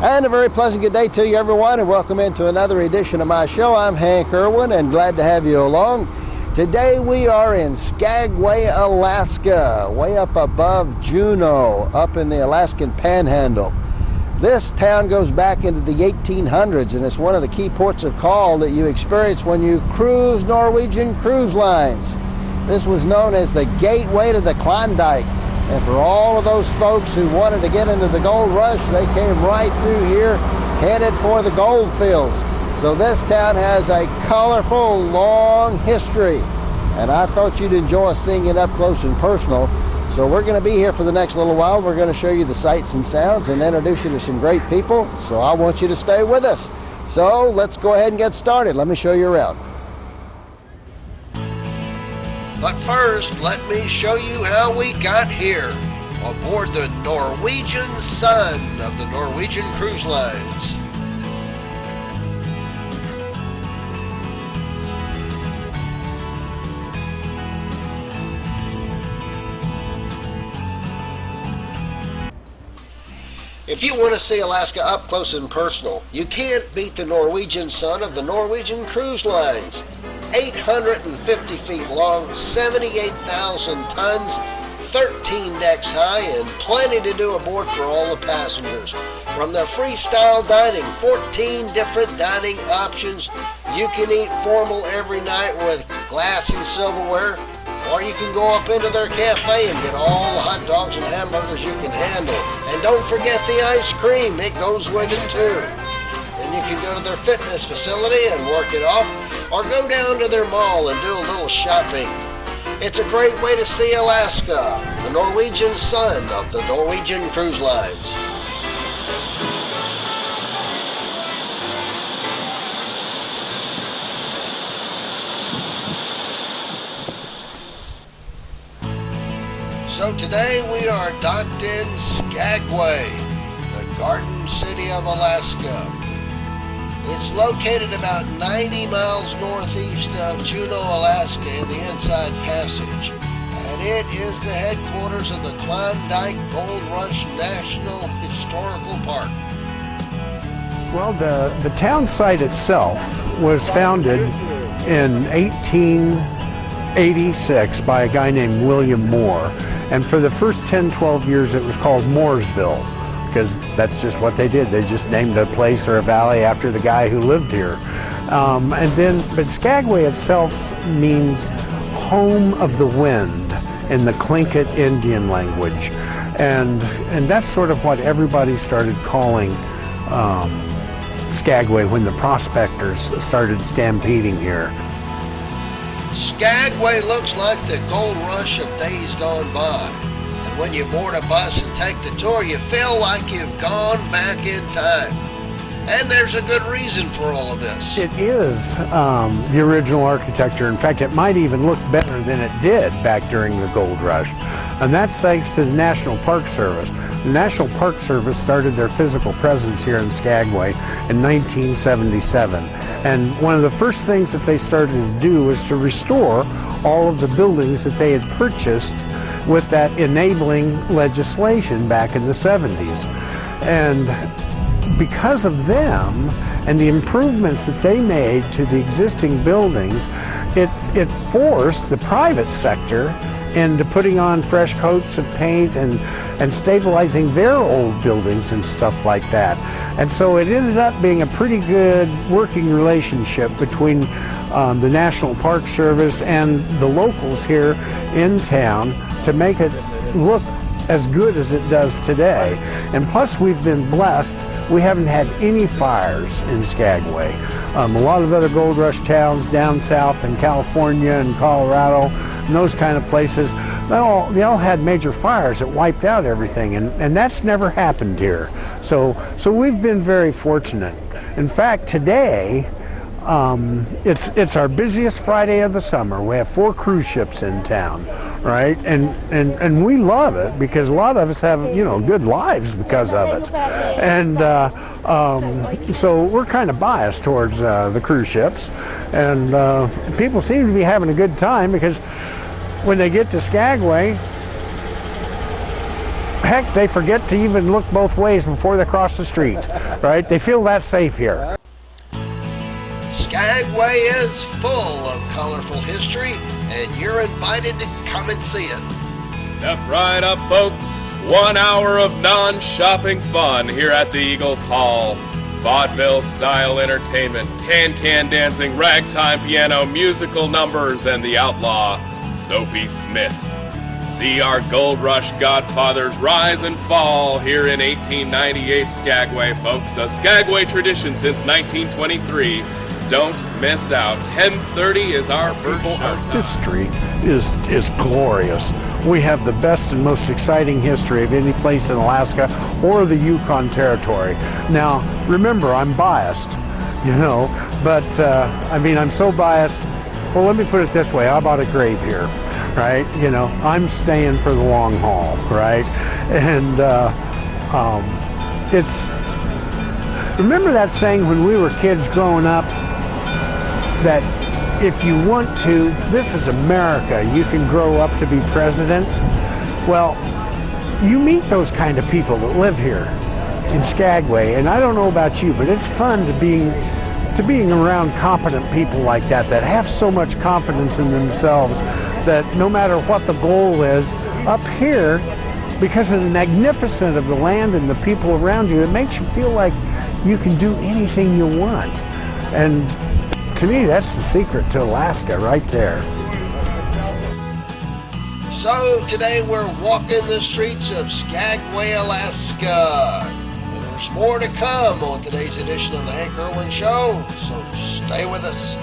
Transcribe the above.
And a very pleasant good day to you, everyone, and welcome into another edition of my show. I'm Hank Irwin, and glad to have you along. Today we are in Skagway, Alaska, way up above Juneau, up in the Alaskan Panhandle. This town goes back into the 1800s, and it's one of the key ports of call that you experience when you cruise Norwegian cruise lines. This was known as the gateway to the Klondike. And for all of those folks who wanted to get into the gold rush, they came right through here, headed for the gold fields. So this town has a colorful, long history. And I thought you'd enjoy seeing it up close and personal. So we're going to be here for the next little while. We're going to show you the sights and sounds and introduce you to some great people. So I want you to stay with us. So let's go ahead and get started. Let me show you around. But first, let me show you how we got here aboard the Norwegian Sun of the Norwegian Cruise Lines. If you want to see Alaska up close and personal, you can't beat the Norwegian Sun of the Norwegian Cruise Lines. 850 feet long, 78,000 tons, 13 decks high, and plenty to do aboard for all the passengers. From their freestyle dining, 14 different dining options. You can eat formal every night with glassy silverware, or you can go up into their cafe and get all the hot dogs and hamburgers you can handle. And don't forget the ice cream, it goes with it too. And you can go to their fitness facility and work it off, or go down to their mall and do a little shopping. It's a great way to see Alaska, the Norwegian Sun of the Norwegian Cruise Lines. So today we are docked in Skagway, the Garden City of Alaska. It's located about 90 miles northeast of Juneau, Alaska in the Inside Passage. And it is the headquarters of the Klondike Gold Rush National Historical Park. Well, the town site itself was founded in 1886 by a guy named William Moore. And for the first 10-12 years it was called Mooresville, because that's just what they did. They just named a place or a valley after the guy who lived here. But Skagway itself means home of the wind in the Tlingit Indian language. And that's sort of what everybody started calling Skagway when the prospectors started stampeding here. Skagway looks like the gold rush of days gone by. When you board a bus and take the tour, you feel like you've gone back in time. And there's a good reason for all of this. It is the original architecture. In fact, it might even look better than it did back during the gold rush. And that's thanks to the National Park Service. The National Park Service started their physical presence here in Skagway in 1977. And one of the first things that they started to do was to restore all of the buildings that they had purchased with that enabling legislation back in the 70s. And because of them and the improvements that they made to the existing buildings, it forced the private sector into putting on fresh coats of paint and stabilizing their old buildings and stuff like that. And so it ended up being a pretty good working relationship between the National Park Service and the locals here in town to make it look as good as it does today. And plus, we've been blessed. We haven't had any fires in Skagway. A lot of other gold rush towns down south in California and Colorado and those kind of places, they all had major fires that wiped out everything, and that's never happened here. So we've been very fortunate. In fact, today, it's our busiest Friday of the summer. We have 4 cruise ships in town, right? And we love it because a lot of us have, good lives because of it. And so we're kind of biased towards the cruise ships. And people seem to be having a good time because when they get to Skagway, Heck, they forget to even look both ways before they cross the street, right? They feel that safe here. Skagway is full of colorful history, and you're invited to come and see it. Step right up, folks. 1 hour of non-shopping fun here at the Eagles Hall. Vaudeville-style entertainment, can-can dancing, ragtime piano, musical numbers, and the outlaw, Soapy Smith. See our Gold Rush godfathers rise and fall here in 1898 Skagway, folks. A Skagway tradition since 1923. Don't miss out. 10:30 is our first showtime. History is glorious. We have the best and most exciting history of any place in Alaska or the Yukon Territory. Now, remember, I'm biased, you know, but I mean, I'm so biased. Well, let me put it this way. I bought a grave here, right? You know, I'm staying for the long haul, right? And remember that saying when we were kids growing up, that if you want to, this is America, you can grow up to be president. Well, you meet those kind of people that live here in Skagway, and I don't know about you, but it's fun to being around competent people like that have so much confidence in themselves that no matter what the goal is, up here, because of the magnificence of the land and the people around you, it makes you feel like you can do anything you want. And to me, that's the secret to Alaska right there. So today we're walking the streets of Skagway, Alaska. And there's more to come on today's edition of the Hank Irwin Show, so stay with us.